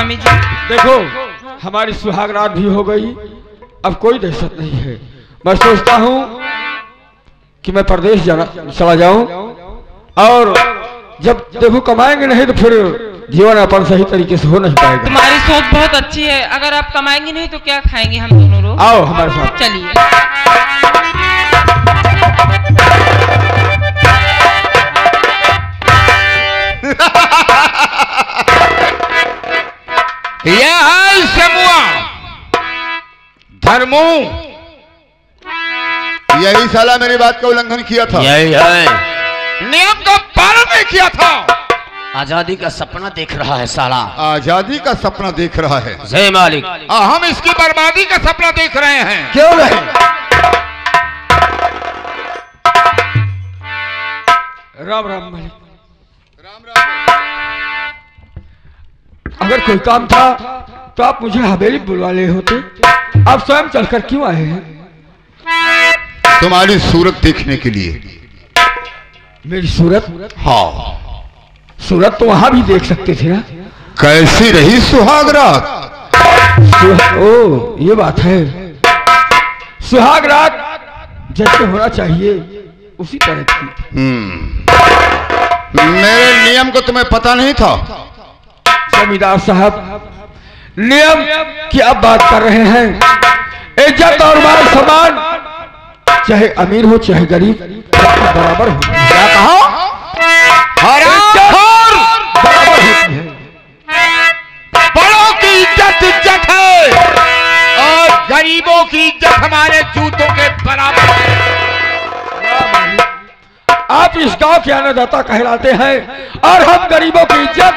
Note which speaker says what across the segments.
Speaker 1: स्वामी जी।
Speaker 2: देखो हमारी सुहाग रात भी हो गई, अब कोई दहशत नहीं है। मैं सोचता हूँ कि मैं परदेश चला जाऊं, और जब देखो कमाएंगे नहीं तो फिर जीवन अपन सही तरीके से हो नहीं पाएगा।
Speaker 1: तुम्हारी सोच बहुत अच्छी है, अगर आप कमाएंगे नहीं तो क्या खाएंगे हम दोनों लोग।
Speaker 2: आओ हमारे साथ।
Speaker 1: चलिए।
Speaker 3: यह है शमुआ धर्मू,
Speaker 4: यही साला मेरी बात का उल्लंघन किया था।
Speaker 5: यही है,
Speaker 3: नियम का पालन नहीं किया था।
Speaker 5: आजादी का सपना देख रहा है साला,
Speaker 4: आजादी का सपना देख रहा है।
Speaker 5: जय मालिक।
Speaker 3: हम इसकी बर्बादी का सपना देख रहे हैं।
Speaker 4: क्यों नहीं?
Speaker 2: राम राम मालिक। अगर कोई काम था तो आप मुझे हवेली बुलवा ले होते, आप स्वयं चलकर क्यों आए हैं?
Speaker 4: तुम्हारी सूरत देखने के लिए।
Speaker 2: मेरी सूरत?
Speaker 4: हाँ,
Speaker 2: सूरत तो वहां भी देख सकते थे ना।
Speaker 4: कैसी रही सुहाग रात?
Speaker 2: ओ ये बात है, सुहाग रात जैसे होना चाहिए उसी तरह थी।
Speaker 4: मेरे नियम को तुम्हें पता नहीं था?
Speaker 2: जमींदार साहब, नियम की अब बात कर रहे हैं। इज्जत और मान सम्मान चाहे अमीर हो चाहे गरीब बराबर हो।
Speaker 3: क्या कहा?
Speaker 2: बराबर होती है।
Speaker 3: बड़ों की इज्जत इज्जत है और गरीबों की इज्जत हमारे जूतों के बराबर है।
Speaker 2: आप इस गांव के अन्नदाता कहलाते हैं और हम गरीबों की इज्जत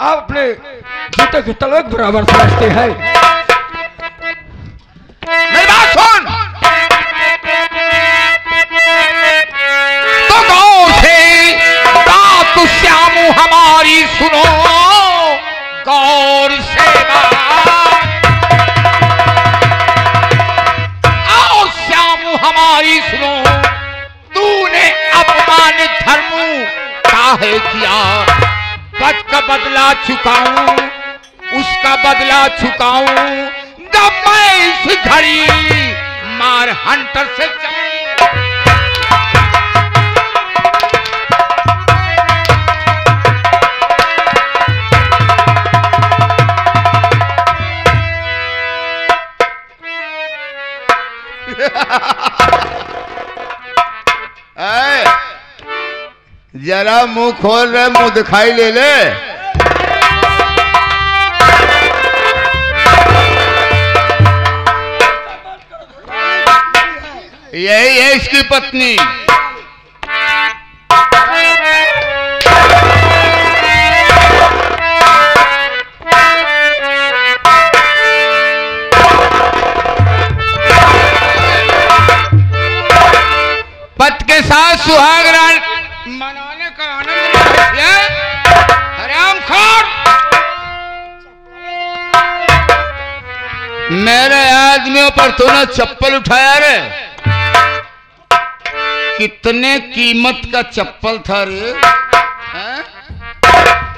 Speaker 2: आप अपने जूते के तलवे के बराबर समझते हैं।
Speaker 3: मेरी बात सुन। तो गाँव से बात श्यामू हमारी सुनो गौर से आओ श्यामू हमारी सुनो। तूने अपमानित धर्मू काहे किया? बद का बदला चुकाऊं, उसका बदला चुकाऊं जब मैं इस घड़ी मार हंटर से
Speaker 4: जरा मुंह खोल रहे, मुंह दिखाई ले ले।
Speaker 3: यही है इसकी पत्नी। पत के साथ सुहाग रात मनाने का आनंद है। हराम खोर, मेरे आदमियों पर तूने चप्पल उठाया रे। कितने कीमत का चप्पल था रे?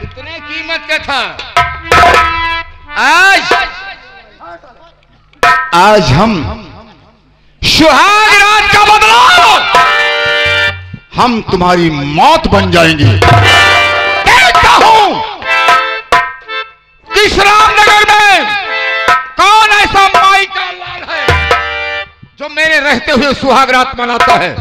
Speaker 3: कितने कीमत का था?
Speaker 4: आज हम
Speaker 3: सुहाग रात का बदला
Speaker 4: हम तुम्हारी मौत बन जाएंगे।
Speaker 3: देखता हूं किस रामनगर में कौन ऐसा माई का लाल है जो मेरे रहते हुए सुहाग रात मनाता है।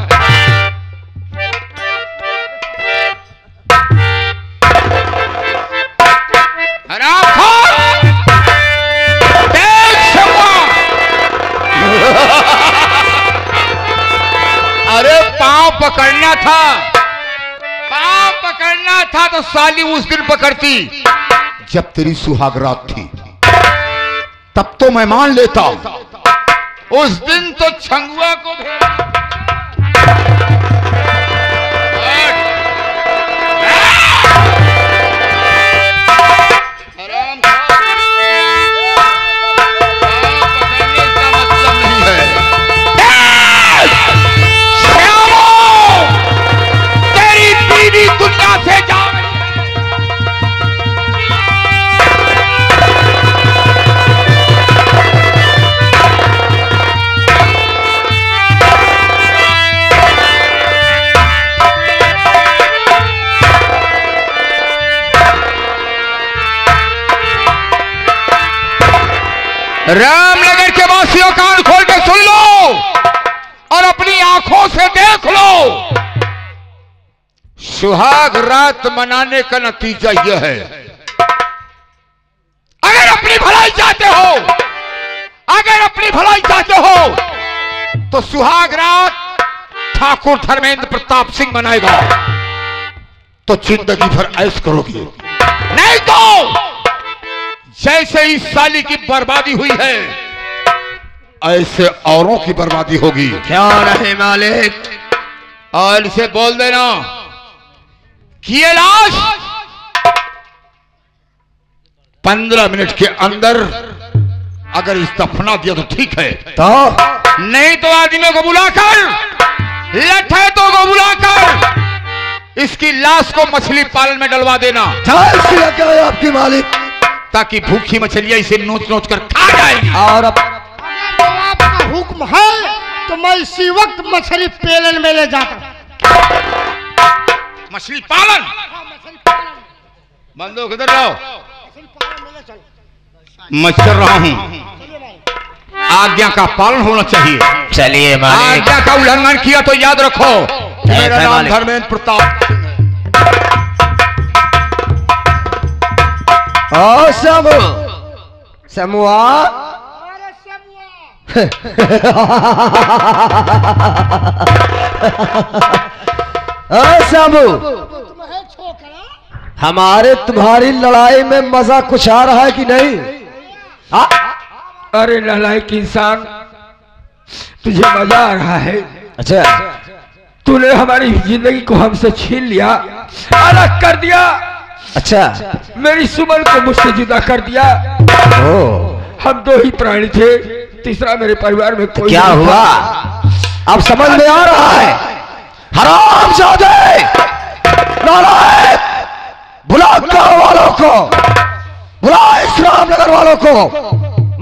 Speaker 3: अरे पांव पकड़ना था, पांव पकड़ना था तो साली उस दिन पकड़ती
Speaker 4: जब तेरी सुहाग रात थी, तब तो मैं मान लेता।
Speaker 3: उस दिन तो छंगुआ को दुनिया से जा रामनगर के वासियों कान खोल के सुन लो और अपनी आंखों से देख लो। सुहाग रात मनाने का नतीजा यह है, अगर अपनी भलाई चाहते हो, अगर अपनी भलाई चाहते हो तो सुहाग रात ठाकुर धर्मेंद्र प्रताप सिंह मनाएगा, तो जिंदगी भर ऐश करोगे। नहीं तो जैसे इस साली की बर्बादी हुई है, ऐसे औरों की बर्बादी होगी।
Speaker 5: क्या रहे मालिक?
Speaker 3: और इसे बोल देना कि ये लाश 15 मिनट के अंदर अगर इस दफना दिया तो ठीक है,
Speaker 4: तो
Speaker 3: नहीं तो आदमियों को बुलाकर, लठैतों को बुलाकर इसकी लाश को मछली पालन में डलवा देना,
Speaker 4: क्या है आपकी मालिक?
Speaker 3: ताकि भूखी मछलियां इसे नोच नोच कर खा जाएगी।
Speaker 4: और अब
Speaker 6: आपका हुक्म है तो मैं इसी वक्त मछली पालन में ले जाता।
Speaker 3: मछली पालन बंदो किधर जाओ, मैं चल रहा हूं। आज्ञा का पालन होना चाहिए।
Speaker 5: चलिए मालिक।
Speaker 3: आज्ञा का उल्लंघन किया तो याद रखो मेरा नाम
Speaker 5: मालिक।
Speaker 3: धर्मेंद्र प्रताप।
Speaker 4: ओ समू समुआ समू, हमारे तुम्हारी लड़ाई में मजा कुछ आ रहा है कि नहीं?
Speaker 2: अरे नालायक इंसान, तुझे मजा आ रहा है?
Speaker 4: अच्छा,
Speaker 2: तूने हमारी जिंदगी को हमसे छीन लिया, अलग कर दिया।
Speaker 4: अच्छा,
Speaker 2: मेरी सुमन को मुझसे जुदा कर दिया। हम दो ही प्राणी थे, तीसरा मेरे परिवार में कोई
Speaker 4: क्या
Speaker 2: नहीं
Speaker 4: हुआ?
Speaker 2: था।
Speaker 4: अब समझ में आ रहा है? हरामजादे, नालायक, बुला गांव वालों को, बुला इस रामनगर वालों को,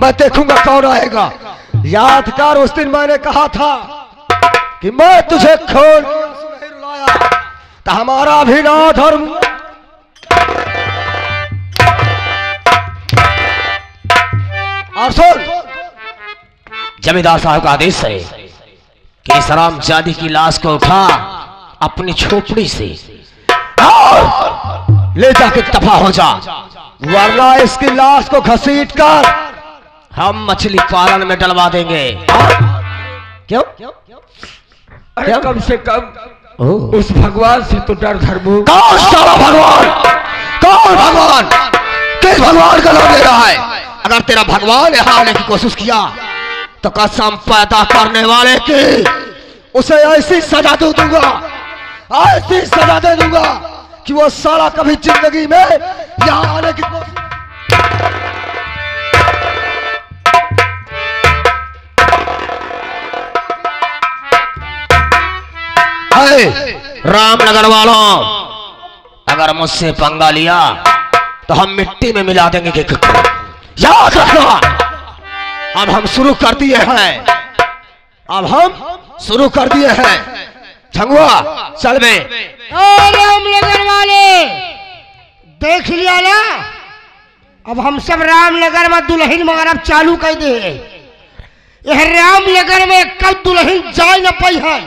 Speaker 4: मैं देखूंगा कौन आएगा। याद कर, उस दिन मैंने कहा था कि मैं तुझे खोल नहीं रुलाया, तो हमारा भी ना धर्म। और सुन,
Speaker 5: जमींदार साहब का आदेश है कि इस हरामजादी की लाश को उठा अपनी झोपड़ी से और ले जाके दफा हो जा,
Speaker 4: वरना इसकी लाश को घसीट कर
Speaker 5: हम मछली पालन में डलवा देंगे।
Speaker 4: क्यों?
Speaker 2: अरे कम से कम उस भगवान से तो डर धर्मू।
Speaker 4: कौन साला भगवान? कौन भगवान? किस भगवान का नाम ले रहा है? अगर तेरा भगवान यहाँ आने की कोशिश किया तो कसम पैदा करने वाले की उसे ऐसी सजा दे दूंगा, ऐसी सजा दे दूंगा कि वो साला कभी जिंदगी में यहाँ आने की कोशिश।
Speaker 5: रामनगर वालों, अगर मुझसे पंगा लिया तो हम मिट्टी में मिला देंगे। याद रखना, अब हम शुरू कर दिए हैं,
Speaker 4: अब हम शुरू कर दिए हैं।
Speaker 5: झंगुआ चल बे।
Speaker 6: रामनगर वाले देख लिया ना, अब हम सब रामनगर में दुल्हन मगरब चालू कर दे। यह रामनगर में कब दुल्हन जा न पाई है,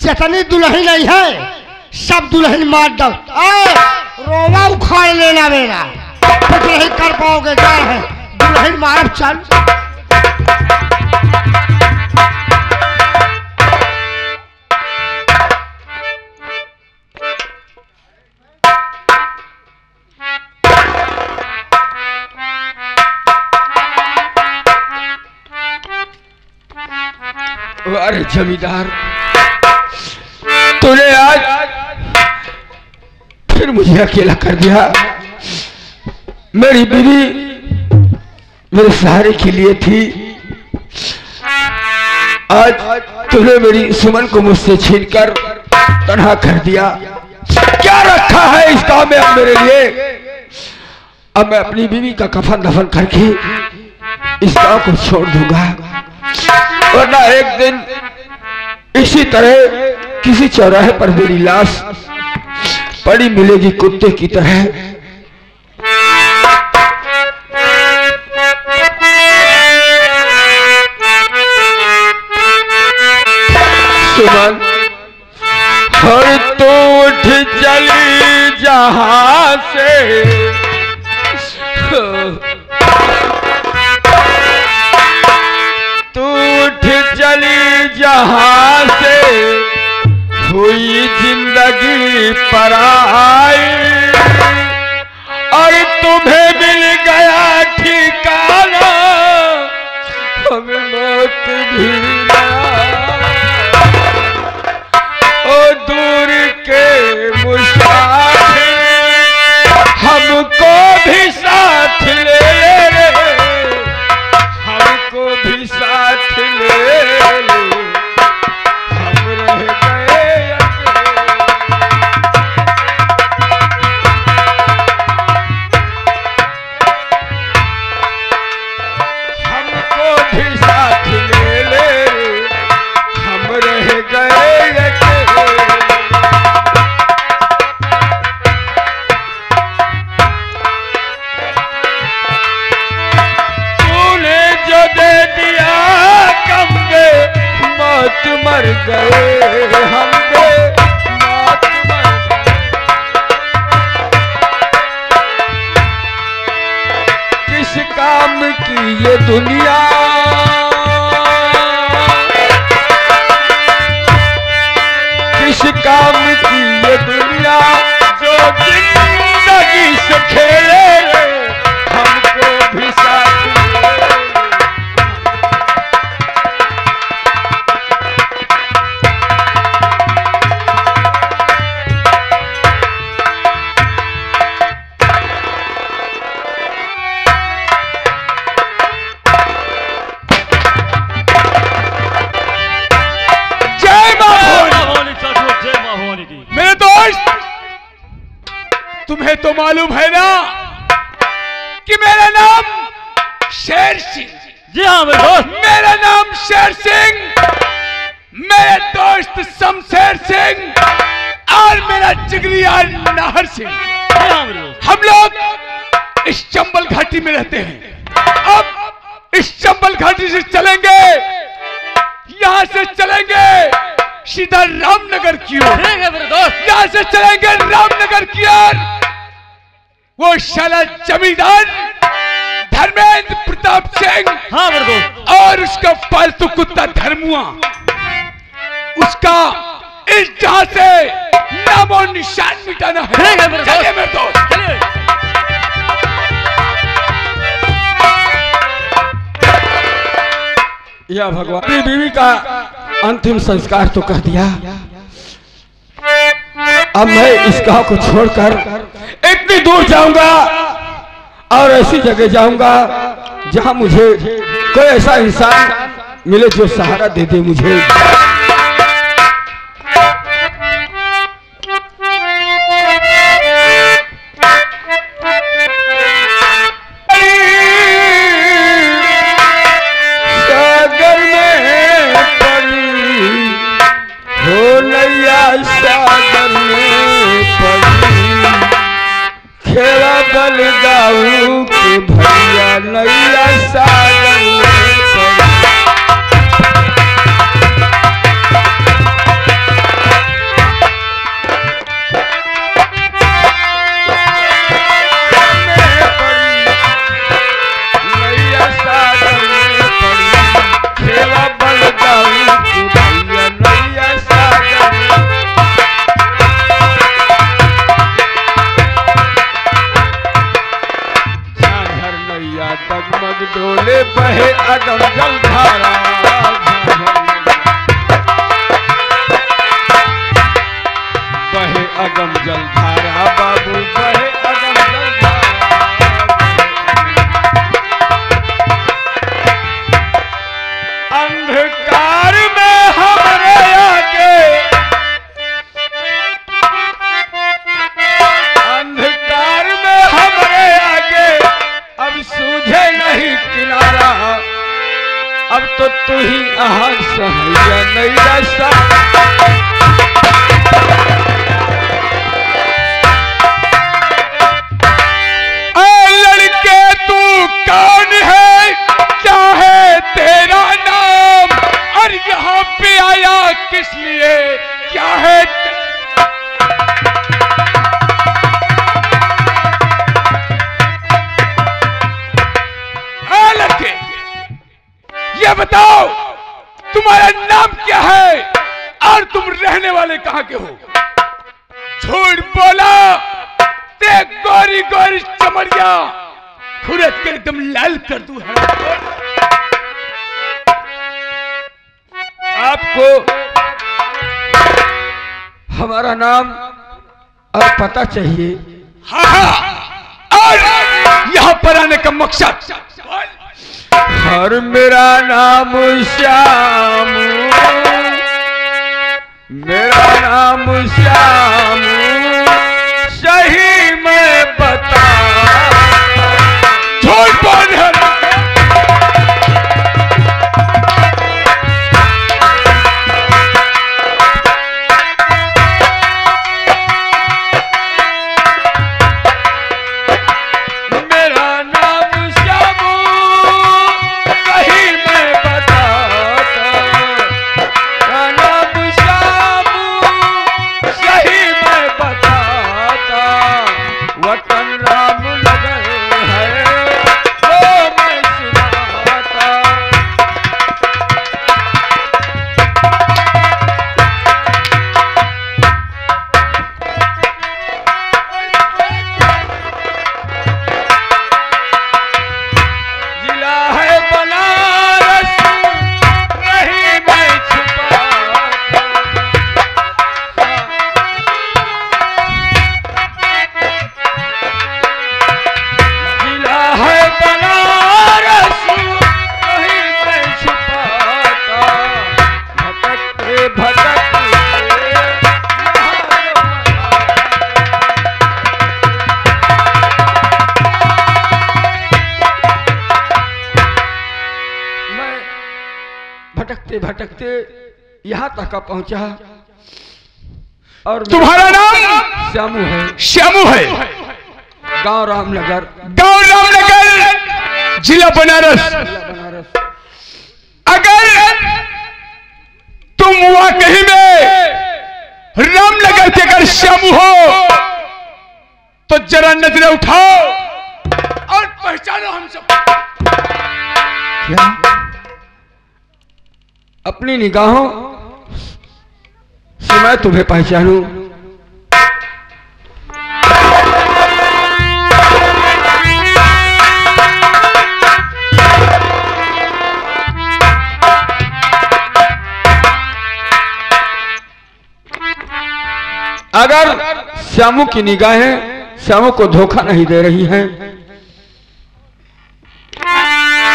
Speaker 6: जितनी दुल्हन आई है सब दुल्हन मार दो, रोवा उखाड़ लेना मेरा, कुछ नहीं कर पाओगे। क्या है दुल्हन मारब चालू।
Speaker 2: अरे जमींदार, तूने आज फिर मुझे अकेला कर दिया। मेरी बीवी मेरे सहारे के लिए थी, आज तूने मेरी सुमन को मुझसे छीनकर तन्हा कर दिया। क्या रखा है इस गांव में अब मेरे लिए? अब मैं अपनी बीवी का कफन दफन करके इस गांव को छोड़ दूंगा, वरना एक दिन इसी तरह किसी चौराहे पर मेरी लाश पड़ी मिलेगी कुत्ते की तरह। सुमन हर तो उठ चली जहां से तू उठ चली जहां से हुई जिंदगी पराई और तुम्हें मिल गया ठिकाना हमें मौत भी ना ओ दूर के मुसाफिर हमको भी साथ ले हमको भी साथ ले हम रह गए हमको भी साथ ले हम रह गए मर गए हम मौत मर किस काम की ये दुनिया किस काम की ये दुनिया जो जिंदगी से खेले हमको भी साथ तुम्हें तो मालूम है ना कि मेरा नाम शेर सिंह।
Speaker 7: जी हाँ मेरे दोस्त।
Speaker 2: मेरा नाम शेर सिंह, मेरे दोस्त शमशेर सिंह और मेरा जिगरिया नाहर सिंह।
Speaker 7: जी हाँ मेरे दोस्त।
Speaker 2: हम लोग इस चंबल घाटी में रहते हैं। अब इस चंबल घाटी से चलेंगे, यहां से चलेंगे सीधा रामनगर की ओर।
Speaker 7: ठीक है मेरे दोस्त।
Speaker 2: यहां से चलेंगे रामनगर की ओर। वो शाला जमींदार धर्मेंद्र प्रताप सिंह,
Speaker 7: हाँ मेरे दोस्त,
Speaker 2: और उसका पालतू कुत्ता धर्मुआ, उसका इस जहां से नामो निशान मिटाना है।
Speaker 7: ठीक है मेरे दोस्त।
Speaker 2: चलिए मेरे दोस्त,
Speaker 7: चलिए।
Speaker 2: यह भगवान अपनी बीवी का अंतिम संस्कार तो कर दिया। अब मैं इस गांव को छोड़कर इतनी दूर जाऊंगा और ऐसी जगह जाऊंगा जहां मुझे कोई ऐसा इंसान मिले जो सहारा दे दे मुझे। सागर में पड़ी हो नैया, सागर में पड़ी खेला बल गाऊ के भैया नैया, सागर में पड़ी। नैया सागर में पड़ी खेला बल गाऊ के भैया नैया, सागर में। झाझर नैया डगमग डोले बहे अगम जलधारा, बहे अगम जलधारा बाबू, बहे अगम जलधारा। अंधकार में हमारे आगे, अंधकार में हमारे आगे अब सूझे नहीं किनारा। अब तो तू ही आहार सहैया नैया, सा लड़के तू कौन है, क्या है तेरा नाम, और यह
Speaker 3: यहाँ पे आया किस लिए, क्या है लड़के, ये बताओ तुम्हारा नाम क्या है और तुम रहने वाले कहां के हो? झूठ बोला, ते गोरी गोरी चमड़िया खुरद कर एकदम लाल कर दूं है।
Speaker 2: आपको हमारा नाम और पता चाहिए?
Speaker 3: हाँ हाँ, और यहाँ पर आने का मकसद?
Speaker 2: हर मेरा नाम श्याम, मेरा नाम श्याम, सही मैं बता।
Speaker 3: झूठ बोल रहे हो।
Speaker 2: भटकते भटकते यहाँ तक पहुंचा और
Speaker 3: तुम्हारा नाम
Speaker 2: श्यामू है।
Speaker 3: श्यामू है।
Speaker 2: गांव रामनगर,
Speaker 3: गांव रामनगर, जिला बनारस।
Speaker 2: बनारस।
Speaker 3: अगर तुम वाकई में रामनगर के अगर श्यामू हो तो जरा नजरें उठाओ और पहचानो हम सब।
Speaker 2: क्या अपनी निगाहों से मैं तुम्हें पहचानूं? अगर श्यामू की निगाहें श्यामू को धोखा नहीं दे रही हैं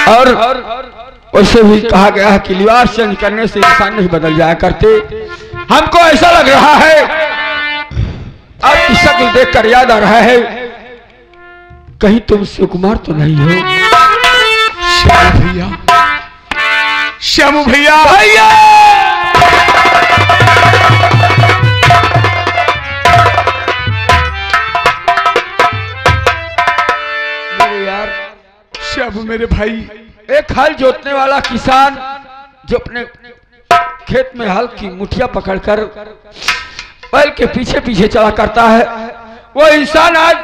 Speaker 2: और वैसे भी कहा गया है कि लिबास चेंज करने से इंसान नहीं बदल जाया करते, हमको ऐसा लग रहा है आपकी शक्ल देखकर याद आ रहा है कहीं तुम सुकुमार तो नहीं हो?
Speaker 3: श्यामू भैया, श्यामू भैया, भैया
Speaker 2: मेरे यार,
Speaker 3: श्यामू मेरे भाई।
Speaker 2: एक हल जोतने वाला किसान जो अपने खेत में हल की मुठिया पकड़कर बैल के पीछे पीछे चला करता है, वो इंसान आज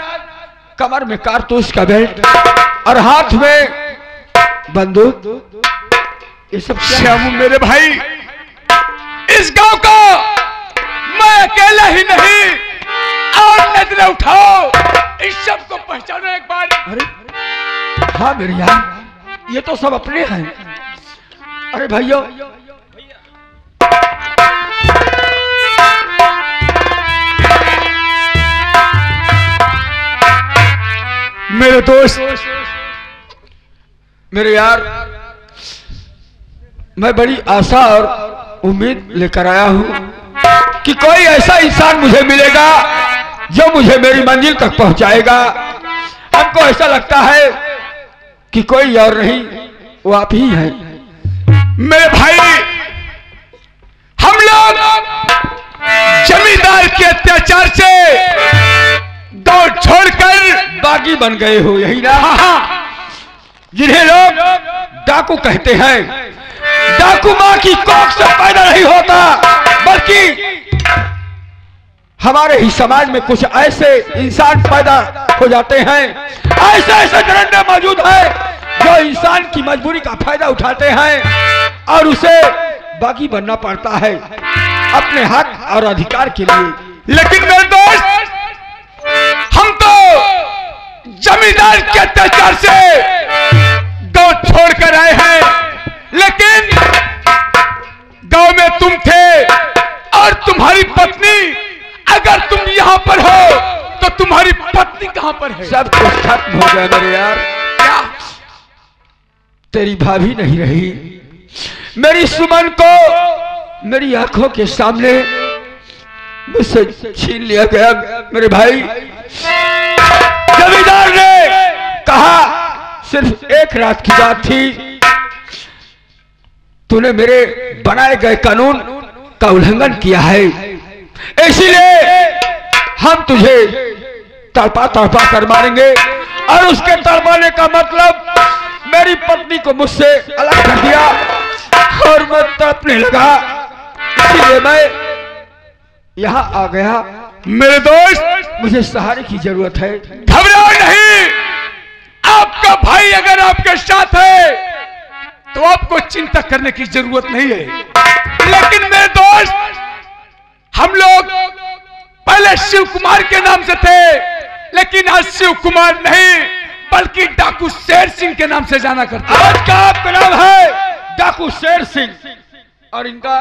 Speaker 2: कमर में कारतूस का बेल्ट और हाथ में बंदूक, ये सब
Speaker 3: श्यामू मेरे भाई, इस गांव का मैं अकेला ही नहीं, और नजरें उठाओ, इस सब को पहचानो एक बार।
Speaker 2: अरे हाँ मेरे यार, ये तो सब अपने हैं। अरे भाइयों,
Speaker 3: मेरे दोस्त,
Speaker 2: मेरे यार, मैं बड़ी आशा और उम्मीद लेकर आया हूं कि कोई ऐसा इंसान मुझे मिलेगा जो मुझे मेरी मंजिल तक पहुंचाएगा। हमको ऐसा लगता है कि कोई और नहीं, वो आप ही हैं।
Speaker 3: मेरे भाई, हम लोग जमींदार के अत्याचार से दौड़ छोड़कर
Speaker 2: बागी बन गए हो, यही ना? जिन्हें लोग डाकू कहते हैं, डाकू मां की कोख से पैदा नहीं होता, बल्कि हमारे ही समाज में कुछ ऐसे इंसान पैदा हो जाते हैं, ऐसे ऐसे डरंडे मौजूद हैं जो इंसान की मजबूरी का फायदा उठाते हैं और उसे बागी बनना पड़ता है अपने हक और अधिकार के लिए।
Speaker 3: लेकिन मेरे दोस्त, हम तो जमींदार के अत्याचार से गांव छोड़कर आए हैं, लेकिन गांव में तुम थे और तुम्हारी पत्नी, अगर तुम यहाँ पर हो तो तुम्हारी पत्नी कहाँ पर है?
Speaker 2: सब कुछ खत्म हो गया मेरे यार।
Speaker 3: क्या?
Speaker 2: तेरी भाभी नहीं रही, मेरी सुमन को मेरी आंखों के सामने मुझसे छीन लिया गया मेरे भाई। जमींदार ने कहा सिर्फ एक रात की बात थी, तूने मेरे बनाए गए कानून का उल्लंघन किया है, इसीलिए हम तुझे तड़पा तड़पा कर मारेंगे। और उसके तड़पाने का मतलब मेरी पत्नी को मुझसे अलग कर दिया और मैं तड़पने लगा, इसलिए मैं यहाँ आ गया।
Speaker 3: मेरे दोस्त,
Speaker 2: मुझे सहारे की जरूरत है।
Speaker 3: घबराओ नहीं, आपका भाई अगर आपके साथ है तो आपको चिंता करने की जरूरत नहीं है। लेकिन मेरे दोस्त, हम लोग पहले शिव कुमार के नाम से थे, लेकिन आज शिव कुमार नहीं बल्कि डाकू शेर सिंह के नाम से जाना करते हैं।
Speaker 2: आज का आपका नाम है डाकू शेर सिंह और इनका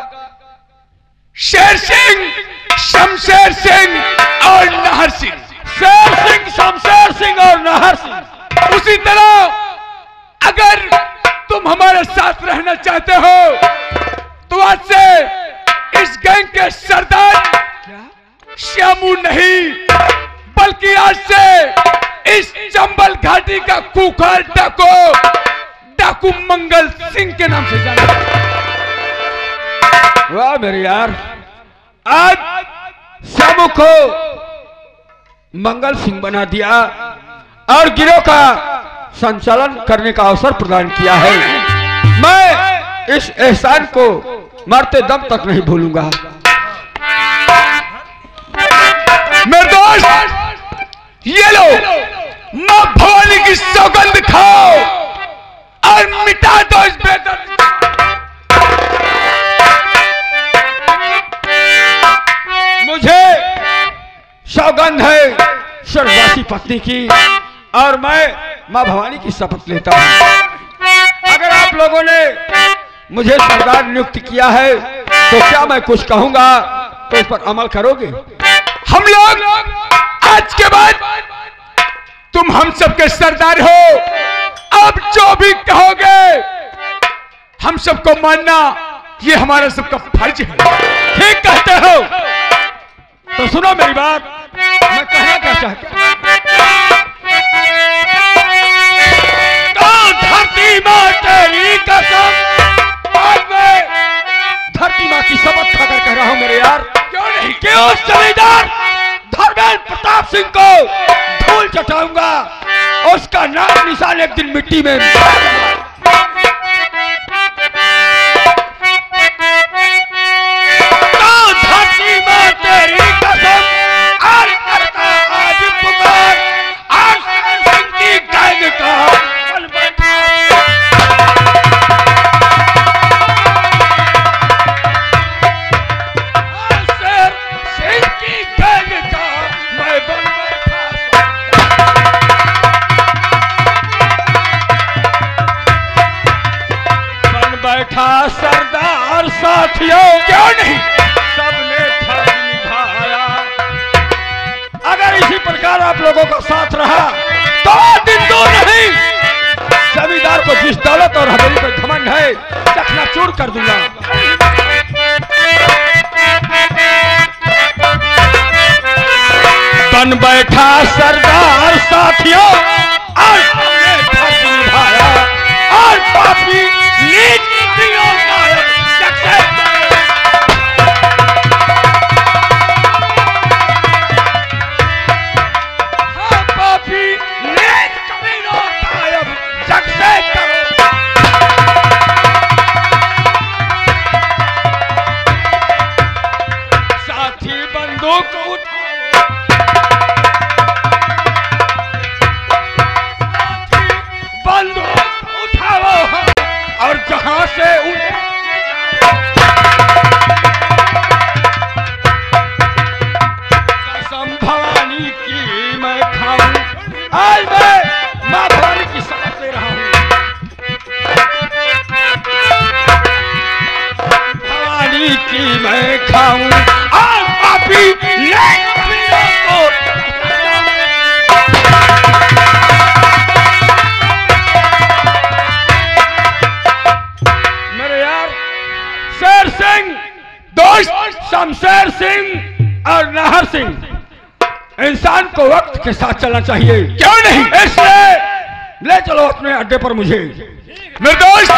Speaker 3: शेर सिंह, शमशेर सिंह और नाहर सिंह।
Speaker 2: शेर सिंह, शमशेर सिंह और नाहर सिंह।
Speaker 3: उसी तरह अगर तुम हमारे साथ रहना चाहते हो तो आज से इस गैंग के सरदार श्यामू नहीं बल्कि आज से इस चंबल घाटी का कुखार डाकू मंगल सिंह के नाम से जाना।
Speaker 2: वाह मेरे यार, आज श्यामू को मंगल सिंह बना दिया और गिरोह का संचालन करने का अवसर प्रदान किया है। मैं इस एहसान को मरते दम तक नहीं भूलूंगा।
Speaker 3: मेरे दोस्त, ये लो मां भवानी की सौगंध खाओ और मिटा दो इस बेदर्द।
Speaker 2: मुझे सौगंध है स्वर्गवासी पत्नी की और मैं मां भवानी की शपथ लेता हूं। अगर आप लोगों ने मुझे सरदार नियुक्त किया है तो क्या मैं कुछ कहूंगा तो इस पर अमल करोगे?
Speaker 3: हम लोग आज के बाद तुम हम सबके सरदार हो, अब जो भी कहोगे हम सबको मानना ये हमारा सबका फर्ज है।
Speaker 2: ठीक कहते हो, तो सुनो मेरी बात, मैं कहना क्या चाहता हूं। धरती मां तेरी कसम, बाद में धरती मां की शपथ खाकर कह रहा हूं मेरे यार।
Speaker 3: क्यों नहीं?
Speaker 2: कि उस जमींदार धर्मेंद्र प्रताप सिंह को धूल चटाऊंगा, उसका नाम निशान एक दिन मिट्टी में धरती मां तेरी कसम और करता आज पुकार और सिंह की गैंग का सिंह की गैंग का मैं बन बैठा सरदार साथियों।
Speaker 3: क्यों नहीं?
Speaker 2: सबने फर्ज निभाया। अगर इसी प्रकार आप लोगों का साथ रहा तो दिन दूर नहीं, जमींदार को जिस दौलत और हवेली पर घमंड है चकनाचूर कर दूंगा। बन बैठा सरदार साथियों और सबने फर्ज निभाया और पापी नीच नीतियों का मैं खाऊं और पापी ले मेरे यार शेर सिंह दोस्त शमशेर सिंह और नाहर सिंह इंसान को वक्त के साथ चलना चाहिए। क्यों नहीं? इसलिए ले चलो अपने अड्डे पर मुझे।
Speaker 3: निर्दोष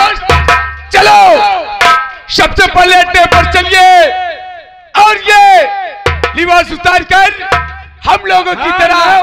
Speaker 3: चलो, सबसे पहले अड्डे पर चलिए और ये लिबास उतार कर हम लोगों की तरह